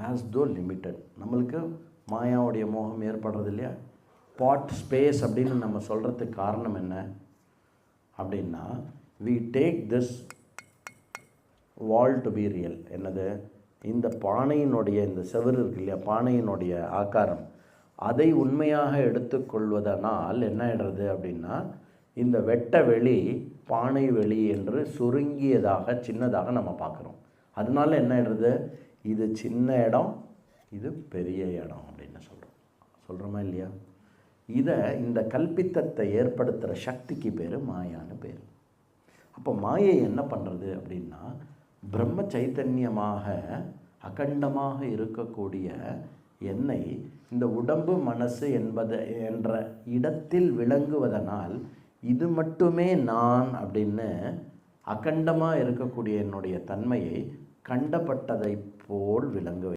As தோ limited. நம்மளுக்கு மாயாவுடைய மோகம் ஏற்படுறது இல்லையா? பாட் ஸ்பேஸ் அப்படின்னு நம்ம சொல்கிறதுக்கு காரணம் என்ன அப்படின்னா, we take this wall to be real. என்னது? இந்த பானையினுடைய இந்த செவுரு இருக்கு இல்லையா, பானையினுடைய ஆக்காரம், அதை உண்மையாக எடுத்துக்கொள்வதனால் என்ன ஆகிடுறது அப்படின்னா, இந்த வெட்ட வெளி பானை வெளி என்று சுருங்கியதாக சின்னதாக நம்ம பார்க்குறோம். அதனால என்ன ஆகிடுறது, இது சின்ன இடம், இது பெரிய இடம் அப்படின்னு சொல்கிறோமா இல்லையா? இதை இந்த கல்பித்தத்தை ஏற்படுத்துகிற சக்திக்கு பேர் மாயான்னு பேர். அப்போ மாயை என்ன பண்ணுறது அப்படின்னா, பிரம்ம சைத்தன்யமாக அகண்டமாக இருக்கக்கூடிய என்னை இந்த உடம்பு மனசு என்ற இடத்தில் விளங்குவதனால் இது மட்டுமே நான் அப்படின்னு அகண்டமாக இருக்கக்கூடிய என்னுடைய தன்மையை கண்டப்பட்டதை போல் விளங்க